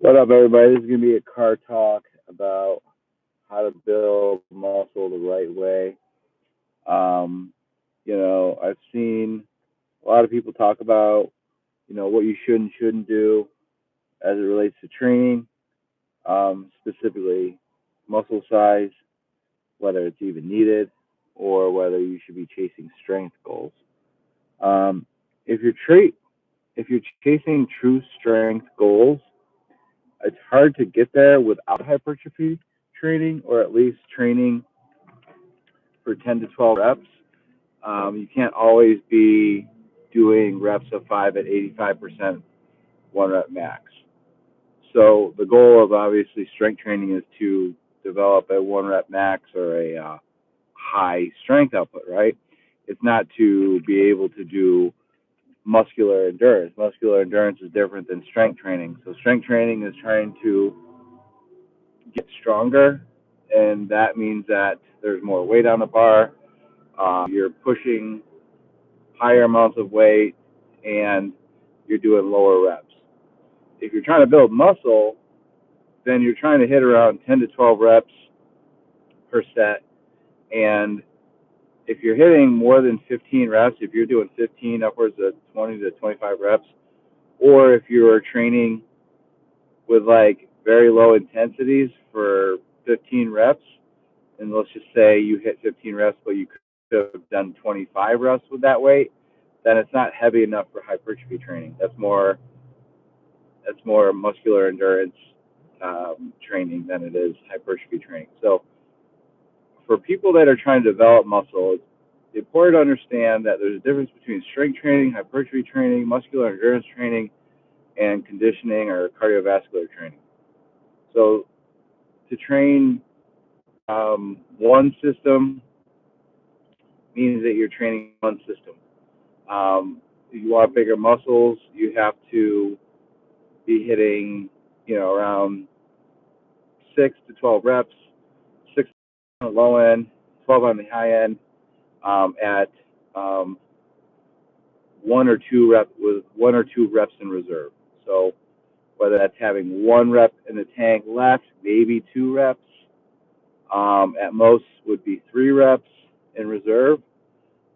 What up, everybody? This is going to be a car talk about how to build muscle the right way. I've seen a lot of people talk about, what you should and shouldn't do as it relates to training, specifically muscle size, whether it's even needed, or whether you should be chasing strength goals. Um, if you're if you're chasing true strength goals, it's hard to get there without hypertrophy training, or at least training for 10 to 12 reps. You can't always be doing reps of 5 at 85% one rep max. So the goal of obviously strength training is to develop a one rep max or a high strength output, right? It's not to be able to do muscular endurance. Muscular endurance is different than strength training. So strength training is trying to get stronger, and that means that there's more weight on the bar. You're pushing higher amounts of weight, and you're doing lower reps. If you're trying to build muscle, then you're trying to hit around 10 to 12 reps per set. And if you're hitting more than 15 reps, if you're doing 15 upwards of 20 to 25 reps, or if you're training with like very low intensities for 15 reps, and let's just say you hit 15 reps, but you could have done 25 reps with that weight, then it's not heavy enough for hypertrophy training. That's more muscular endurance training than it is hypertrophy training. So for people that are trying to develop muscle, it's important to understand that there's a difference between strength training, hypertrophy training, muscular endurance training, and conditioning or cardiovascular training. So to train one system means that you're training one system. If you want bigger muscles, you have to be hitting, around 6 to 12 reps, 6 on the low end, 12 on the high end, at one or two reps in reserve. So whether that's having one rep in the tank left, maybe 2 reps, at most would be 3 reps in reserve.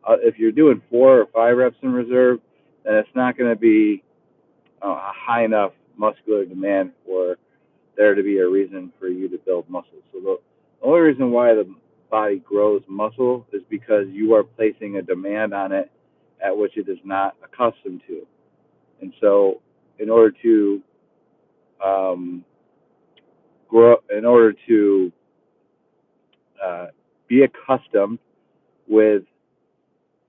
If you're doing 4 or 5 reps in reserve, then it's not going to be a high enough muscular demand for there to be a reason for you to build muscle. So the only reason why the body grows muscle is because you are placing a demand on it at which it is not accustomed to. And so in order to grow, in order to uh, be accustomed with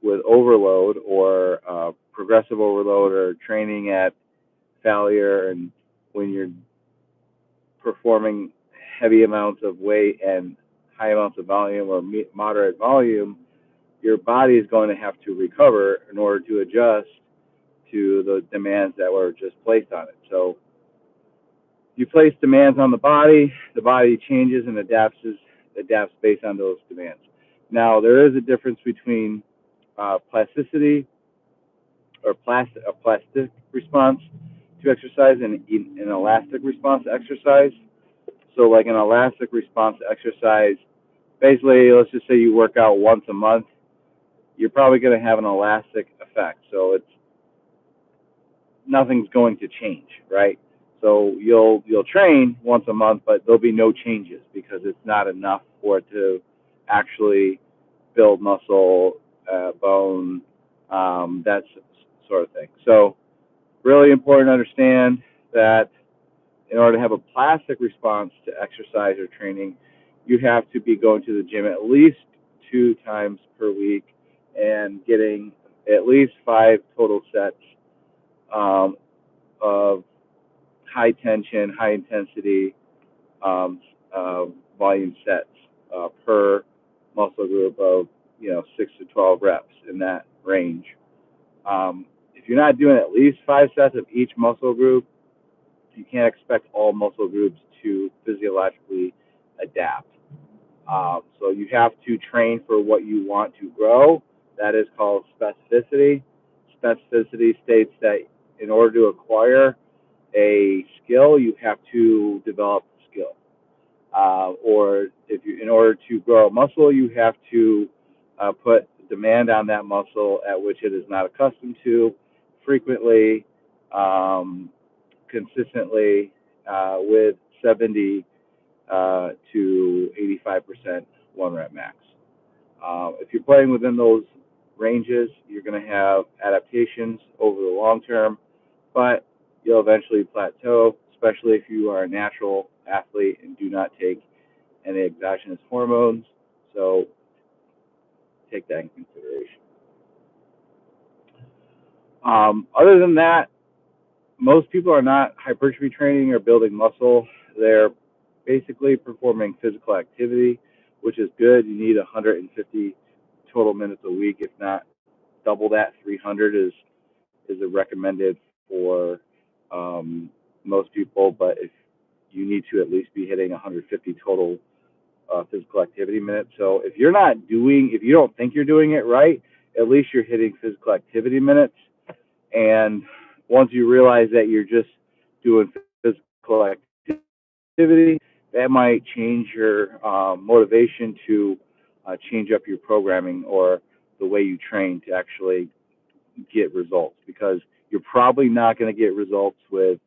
overload or progressive overload or training at failure, and when you're performing heavy amounts of weight and high amounts of volume or moderate volume, your body is going to have to recover in order to adjust to the demands that were just placed on it. So you place demands on the body changes and adapts based on those demands. Now, there is a difference between plasticity or a plastic response to exercise and an elastic response to exercise. So like an elastic response to exercise, basically, let's just say you work out once a month, you're probably going to have an elastic effect. So it's nothing's going to change, right? So you'll train once a month, but there'll be no changes because it's not enough for it to actually build muscle, bone, that sort of thing. So really important to understand that in order to have a plastic response to exercise or training, you have to be going to the gym at least 2 times per week and getting at least 5 total sets of high tension, high intensity volume sets per muscle group of 6 to 12 reps in that range. If you're not doing at least 5 sets of each muscle group, you can't expect all muscle groups to physiologically adapt. So you have to train for what you want to grow. That is called specificity. Specificity states that in order to acquire a skill, you have to develop the skill. Or if you, in order to grow a muscle, you have to put demand on that muscle at which it is not accustomed to, frequently, consistently, with 70 to 85% one rep max. If you're playing within those ranges, you're going to have adaptations over the long term, but you'll eventually plateau, especially if you are a natural athlete and do not take any exogenous hormones. So take that in consideration. Other than that, most people are not hypertrophy training or building muscle. They're basically performing physical activity, which is good. You need 150 total minutes a week, if not double that. 300 is a recommended for most people, but if you need to at least be hitting 150 total physical activity minutes. So if you don't think you're doing it right, at least you're hitting physical activity minutes. And once you realize that you're just doing physical activity, that might change your motivation to change up your programming or the way you train to actually get results, because you're probably not going to get results with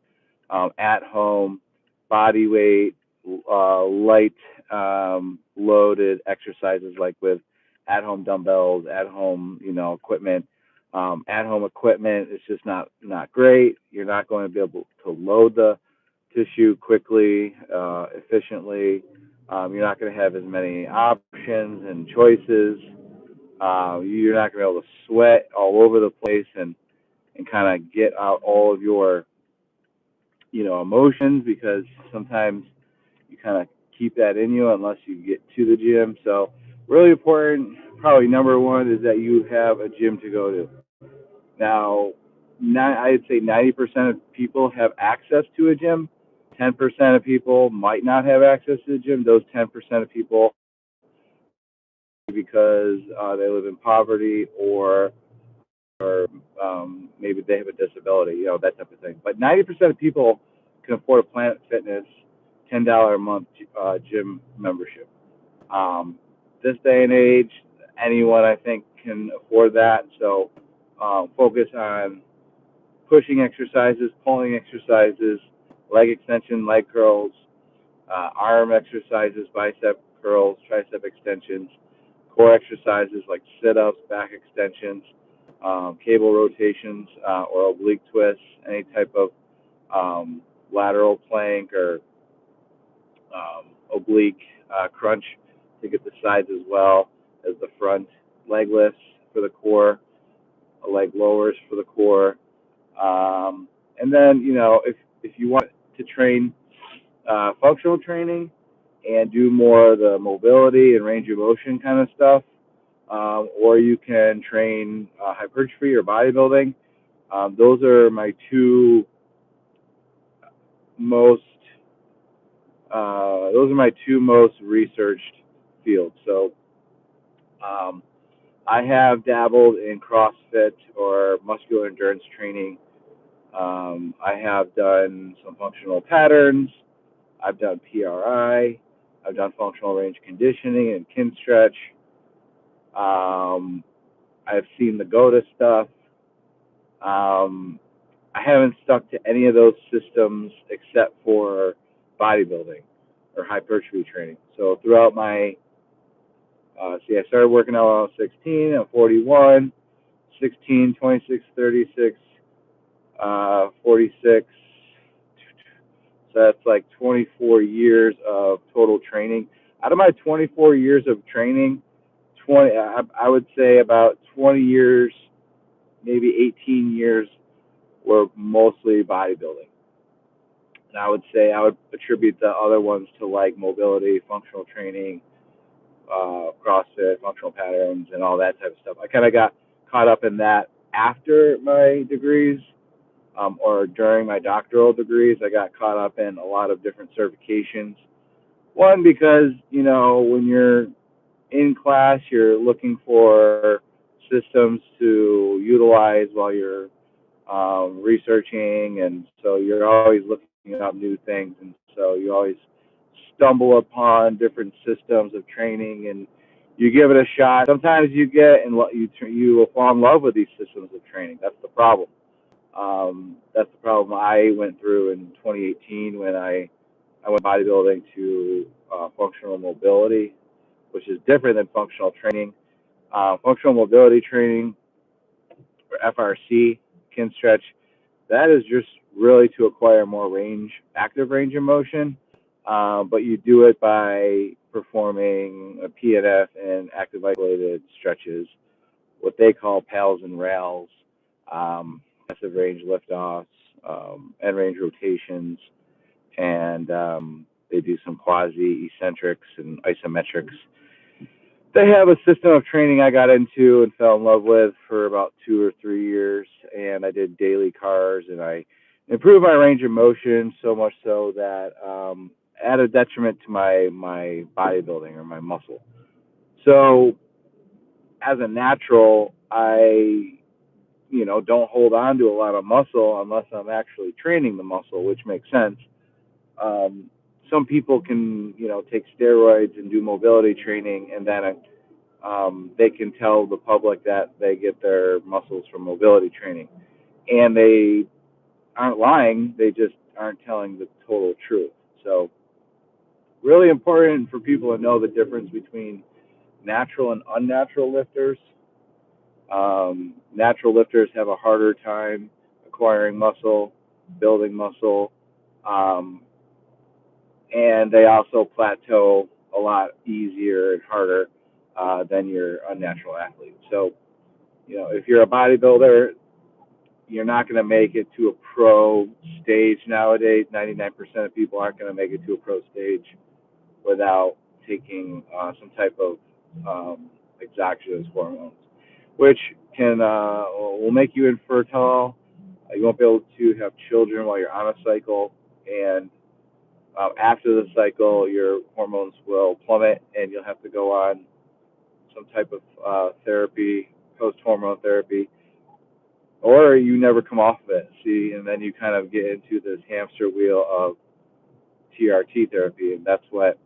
at home body weight light loaded exercises, like with at home dumbbells, at home equipment. At home equipment is just not great. You're not going to be able to load the tissue quickly, efficiently. You're not going to have as many options and choices. You're not going to be able to sweat all over the place and kind of get out all of your emotions, because sometimes you kind of keep that in you unless you get to the gym. So really important, probably number one, is that you have a gym to go to. Now, I'd say 90% of people have access to a gym. 10% of people might not have access to the gym. Those 10% of people, because they live in poverty, or maybe they have a disability, that type of thing. But 90% of people can afford a Planet Fitness $10 a month gym membership. This day and age, anyone, I think, can afford that. So focus on pushing exercises, pulling exercises, leg extension, leg curls, arm exercises, bicep curls, tricep extensions, core exercises like sit-ups, back extensions, cable rotations, or oblique twists, any type of lateral plank or oblique crunch to get the sides as well as the front, leg lifts for the core, leg lowers for the core. And then, if you want to train functional training and do more of the mobility and range of motion kind of stuff, or you can train hypertrophy or bodybuilding. Those are my two most researched fields. So I have dabbled in CrossFit or muscular endurance training. I have done some functional patterns. I've done PRI. I've done functional range conditioning and Kinstretch. I've seen the GOTA stuff. I haven't stuck to any of those systems except for bodybuilding or hypertrophy training. So throughout my, I started working out when I was 16. I'm 41, 16, 26, 36, 46. So that's like 24 years of total training. Out of my 24 years of training, I would say about 20 years, maybe 18 years were mostly bodybuilding. And I would say I would attribute the other ones to like mobility, functional training, CrossFit, functional patterns, and all that type of stuff. I kind of got caught up in that after my degrees, or during my doctoral degrees. I got caught up in a lot of different certifications. One, because, when you're in class, you're looking for systems to utilize while you're researching, and so you're always looking up new things, and so you always stumble upon different systems of training, and you give it a shot. Sometimes you get and you will fall in love with these systems of training. That's the problem. That's the problem I went through in 2018 when I went bodybuilding to functional mobility, which is different than functional training. Functional mobility training, or FRC, Kinstretch, that is just really to acquire more active range of motion, but you do it by performing a PNF and active isolated stretches, what they call PALs and rails, passive range liftoffs, end range rotations, and they do some quasi eccentrics and isometrics. They have a system of training I got into and fell in love with for about 2 or 3 years, and I did daily cars, and I improved my range of motion so much so that at a detriment to my bodybuilding or my muscle. So as a natural, I don't hold on to a lot of muscle unless I'm actually training the muscle, which makes sense. Um, some people can, take steroids and do mobility training, and then they can tell the public that they get their muscles from mobility training. And they aren't lying, they just aren't telling the total truth. So, really important for people to know the difference between natural and unnatural lifters. Natural lifters have a harder time acquiring muscle, building muscle, um, and they also plateau a lot easier and harder than your unnatural athlete. So, if you're a bodybuilder, you're not going to make it to a pro stage nowadays. 99% of people aren't going to make it to a pro stage without taking some type of exogenous hormones, which will make you infertile. You won't be able to have children while you're on a cycle, and after the cycle, your hormones will plummet, and you'll have to go on some type of therapy, post-hormone therapy, or you never come off of it. See, and then you kind of get into this hamster wheel of TRT therapy, and that's what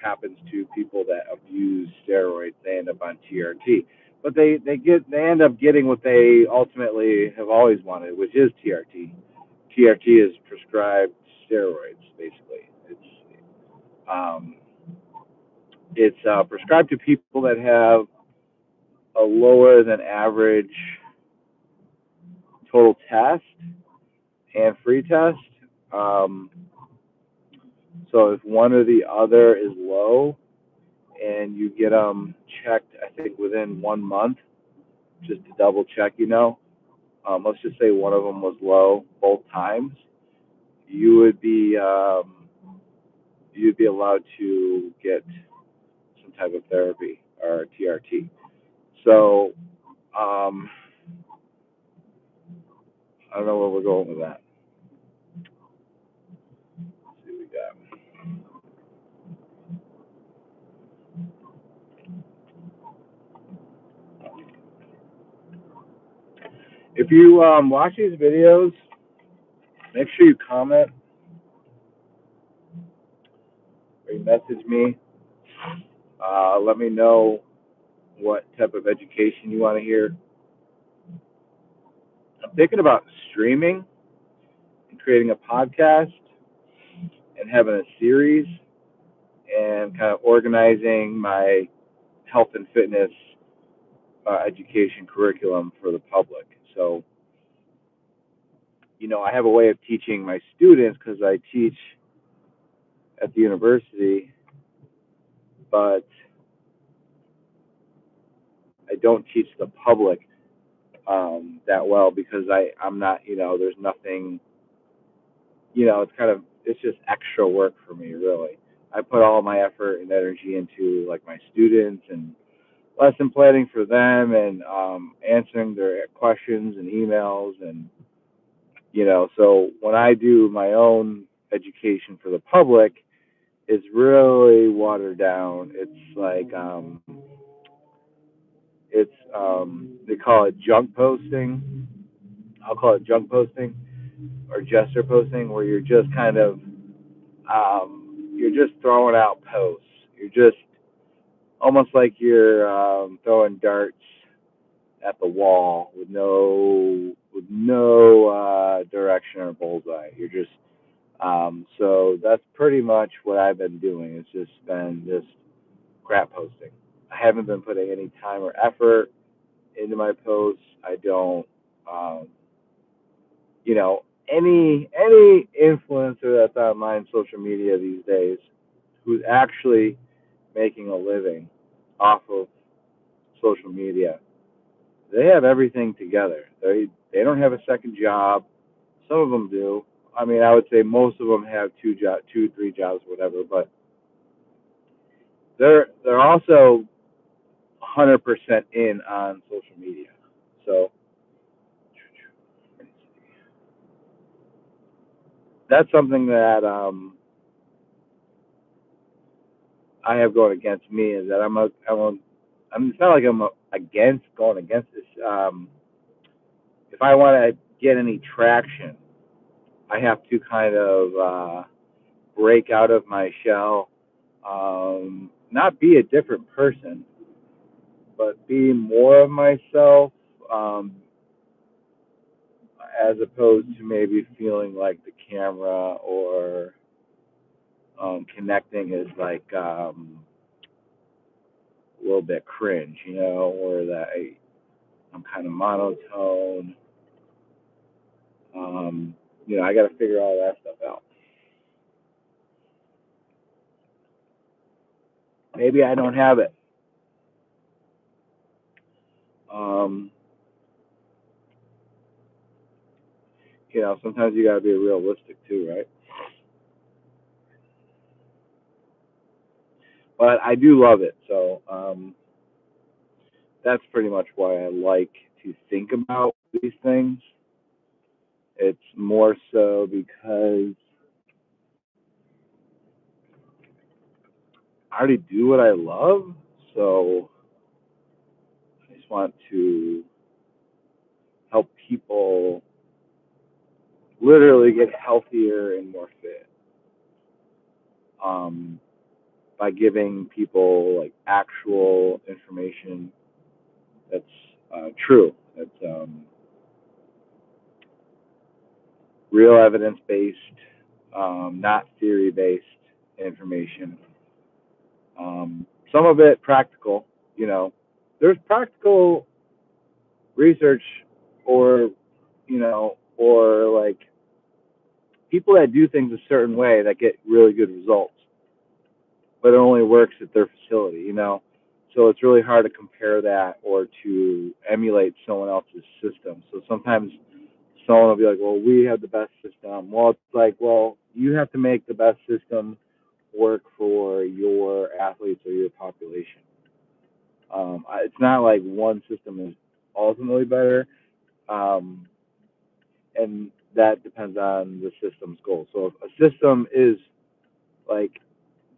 happens to people that abuse steroids. They end up on TRT, but they end up getting what they ultimately have always wanted, which is TRT. TRT is prescribed steroids, basically. Um, it's prescribed to people that have a lower than average total test and free test. Um, so if one or the other is low, and you get them checked, I think within 1 month, just to double check, let's just say one of them was low both times, you would be you'd be allowed to get some type of therapy or TRT. So I don't know where we're going with that. Let's see what we got. If you watch these videos, make sure you comment or you message me. Let me know what type of education you want to hear. I'm thinking about streaming and creating a podcast and having a series and kind of organizing my health and fitness education curriculum for the public. So, I have a way of teaching my students because I teach at the university, but I don't teach the public that well because I'm not, there's nothing, it's just extra work for me, really. I put all my effort and energy into like my students and lesson planning for them and answering their questions and emails and so when I do my own education for the public, it's really watered down. It's like they call it junk posting. I'll call it junk posting or gesture posting, where you're just kind of you're just throwing out posts. You're just almost like you're throwing darts at the wall with no direction or bullseye. You're just so that's pretty much what I've been doing. It's just crap posting. I haven't been putting any time or effort into my posts. I don't, um, any influencer that's online social media these days who's actually making a living off of social media, they have everything together. They don't have a second job. Some of them do. I mean, I would say most of them have two, three jobs, whatever. But they're also 100% in on social media. So that's something that I have going against me, is that it's not like I'm against going against this. If I want to get any traction, I have to kind of break out of my shell, not be a different person, but be more of myself, um, as opposed to maybe feeling like the camera or connecting is like a little bit cringe, or that I'm kind of monotone. I got to figure all that stuff out. Maybe I don't have it. Um, Sometimes you got to be realistic too, right? But I do love it. So that's pretty much why I like to think about these things. It's more so because I already do what I love. So I just want to help people literally get healthier and more fit, um, by giving people like actual information that's true, that's real evidence based, not theory based information. Some of it practical. You know, there's practical research, or or like people that do things a certain way that get really good results, but it only works at their facility. So it's really hard to compare that or to emulate someone else's system. So sometimes someone will be like, well, we have the best system. Well, it's like, well, you have to make the best system work for your athletes or your population. It's not like one system is ultimately better, um, and that depends on the system's goal. So if a system is like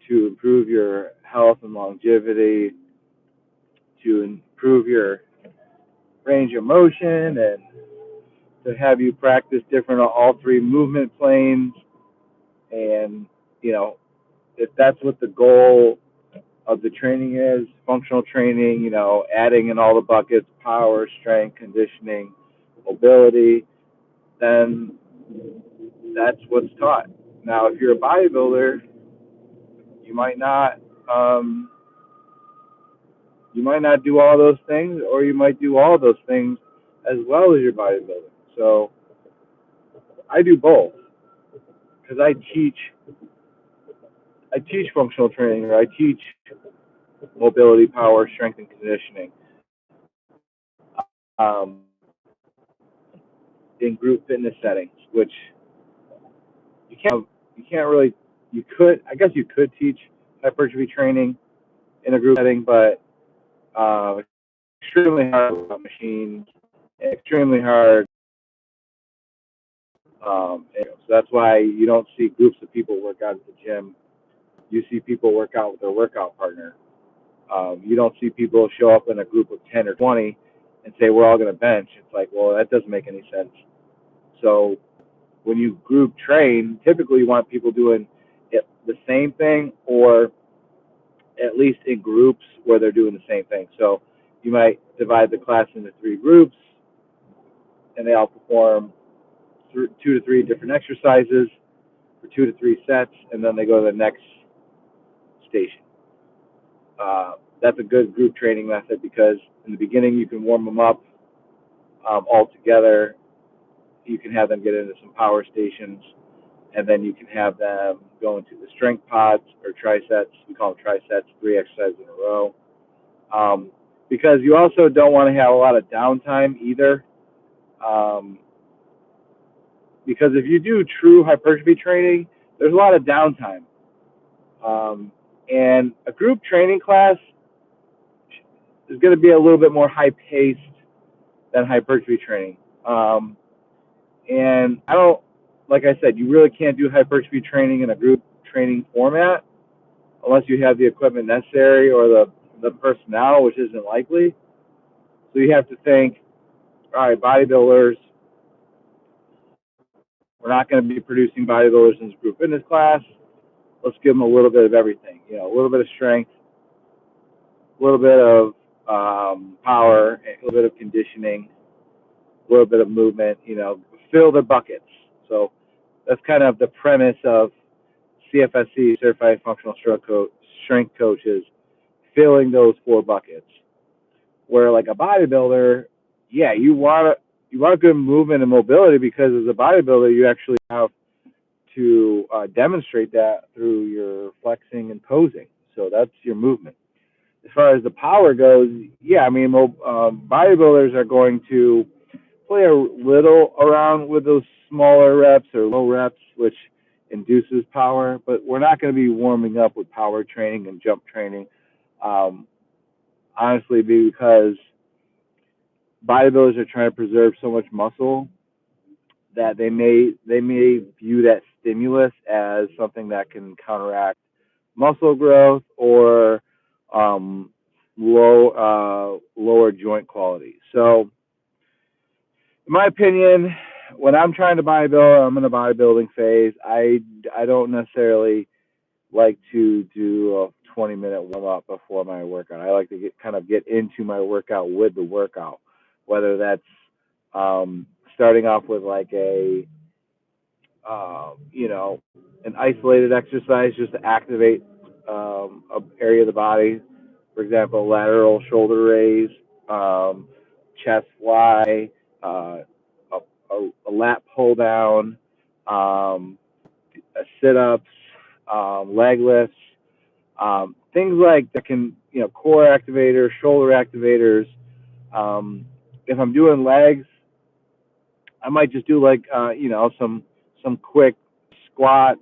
to improve your health and longevity, to improve your range of motion, and to have you practice different all three movement planes, and you know if that's what the goal of the training is, functional training, adding in all the buckets, power, strength, conditioning, mobility, then that's what's taught. Now, if you're a bodybuilder, you might not um, you might not do all those things, or you might do all those things as well as your bodybuilding. So I do both, because I teach functional training, or I teach mobility, power, strength, and conditioning, um, in group fitness settings, which you can't really, I guess you could teach hypertrophy training in a group setting, but extremely hard with machines, extremely hard. So that's why you don't see groups of people work out at the gym. You see people work out with their workout partner. You don't see people show up in a group of 10 or 20 and say, we're all going to bench. It's like, well, that doesn't make any sense. So when you group train, typically you want people doing the same thing, or at least in groups where they're doing the same thing. So you might divide the class into 3 groups, and they all perform 2 to 3 different exercises for 2 to 3 sets, and then they go to the next station. That's a good group training method because in the beginning you can warm them up all together. You can have them get into some power stations, and then you can have them go into the strength pods or trisets. We call them trisets, 3 exercises in a row. Because you also don't want to have a lot of downtime either. Because if you do true hypertrophy training, there's a lot of downtime. And a group training class is going to be a little bit more high-paced than hypertrophy training. And I don't, like I said, you really can't do hypertrophy training in a group training format unless you have the equipment necessary or the personnel, which isn't likely. So you have to think, all right, bodybuilders, we're not going to be producing bodybuilders in this group fitness class. Let's give them a little bit of everything, a little bit of strength, a little bit of power, a little bit of conditioning, a little bit of movement, fill the buckets. So that's kind of the premise of CFSC, Certified Functional Strength Coaches, filling those 4 buckets. Where like a bodybuilder, yeah, you want good movement and mobility because as a bodybuilder, you actually have to demonstrate that through your flexing and posing. So that's your movement. As far as the power goes, yeah, I mean, bodybuilders are going to play a little around with those smaller reps or low reps, which induces power, but we're not going to be warming up with power training and jump training. Honestly, because bodybuilders are trying to preserve so much muscle that they may view that stimulus as something that can counteract muscle growth or lower joint quality. So, in my opinion, when I'm trying to bodybuild, I'm in a bodybuilding phase. I don't necessarily like to do a 20-minute warm up before my workout. I like to get into my workout with the workout, whether that's starting off with like a an isolated exercise just to activate an area of the body. For example, lateral shoulder raise, chest fly, a lat pull down, sit-ups, leg lifts, things like that can, core activators, shoulder activators. If I'm doing legs, I might just do like, some quick squats,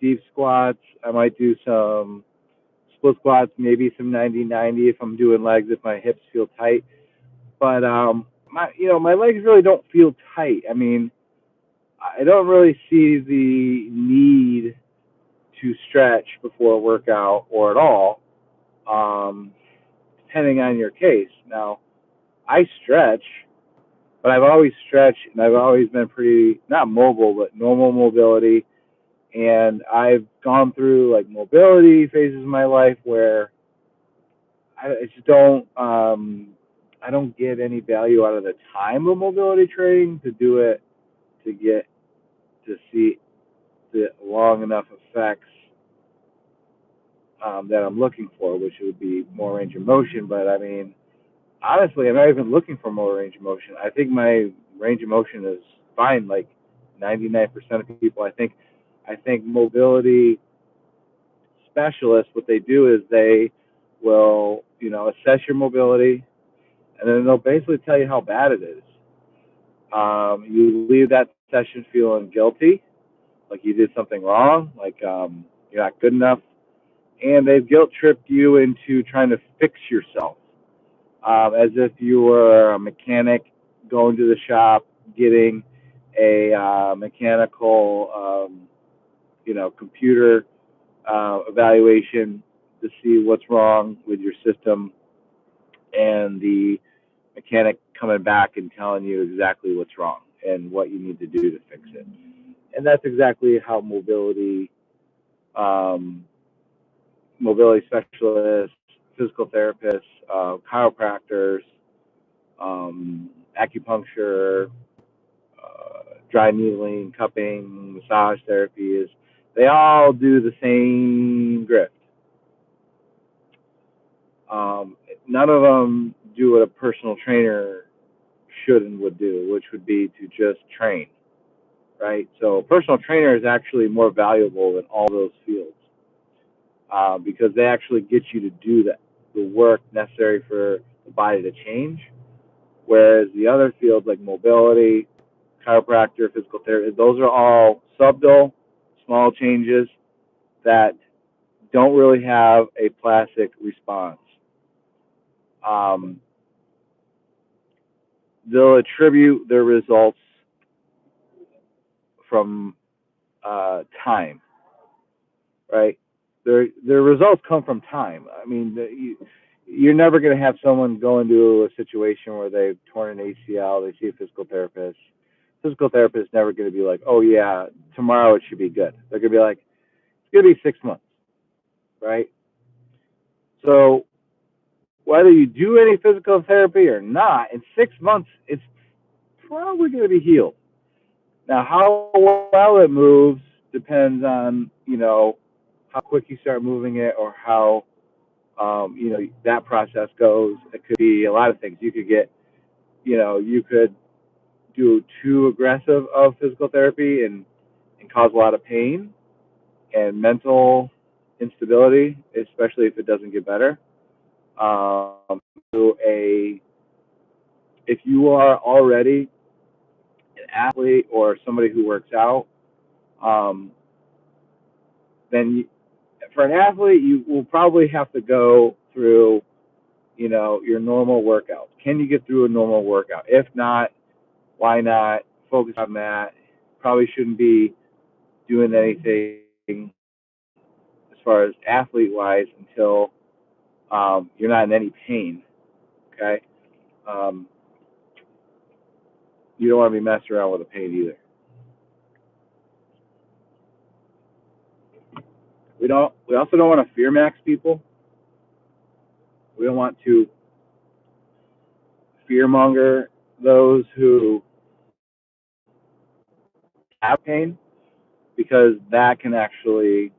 deep squats. I might do some split squats, maybe some 90-90 if I'm doing legs, if my hips feel tight. But, my legs really don't feel tight. I mean, I don't really see the need to stretch before a workout or at all, depending on your case. Now, I stretch, but I've always stretched and I've always been pretty, not mobile, but normal mobility. And I've gone through like mobility phases in my life where I just I don't get any value out of the time of mobility training to do it to get to see the long enough effects that I'm looking for, which would be more range of motion. But I mean, honestly, I'm not even looking for more range of motion. I think my range of motion is fine. Like 99% of people, I think mobility specialists, what they do is they will, assess your mobility, and then they'll basically tell you how bad it is. You leave that session feeling guilty, like you did something wrong, like you're not good enough, and they've guilt tripped you into trying to fix yourself, as if you were a mechanic going to the shop, getting a mechanical, computer evaluation to see what's wrong with your system, and the mechanic coming back and telling you exactly what's wrong. and what you need to do to fix it. And that's exactly how um, mobility specialists, physical therapists, chiropractors, acupuncture, dry needling, cupping, massage therapy is. They all do the same grift. Um, None of them do what a personal trainer should and would do, which would be to just train, right? So a personal trainer is actually more valuable than all those fields because they actually get you to do the work necessary for the body to change. Whereas the other fields like mobility, chiropractor, physical therapy, those are all subtle, small changes that don't really have a plastic response. Um, they'll attribute their results from time, right? Their results come from time. I mean, you're never going to have someone go into a situation where they've torn an ACL. They see a physical therapist. Physical therapist is never going to be like, oh yeah, tomorrow it should be good. They're going to be like, it's going to be 6 months, right? So whether you do any physical therapy or not, in 6 months it's probably going to be healed. Now, how well it moves depends on how quick you start moving it or how that process goes. It could be a lot of things. You could get you could do too aggressive of physical therapy and cause a lot of pain and mental instability, especially if it doesn't get better. To a If you are already an athlete or somebody who works out, um, then for an athlete, you will probably have to go through, your normal workout. Can you get through a normal workout? If not, why not focus on that? Probably shouldn't be doing anything as far as athlete wise until you're not in any pain. Okay, um, you don't want to be messing around with the pain either. We also don't want to fear max people. We don't want to fearmonger those who have pain because that can actually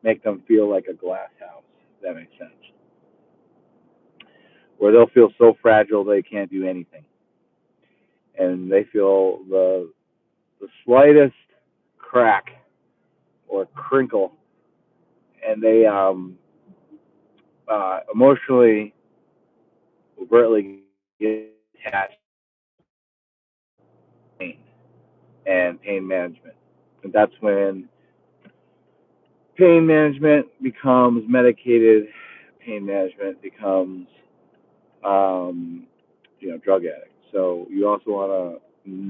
make them feel like a glass house. If that makes sense. Where they'll feel so fragile they can't do anything, and they feel the slightest crack or crinkle, and they emotionally overtly get attached to pain and pain management, and that's when pain management becomes medicated. Pain management becomes drug addict. So you also want to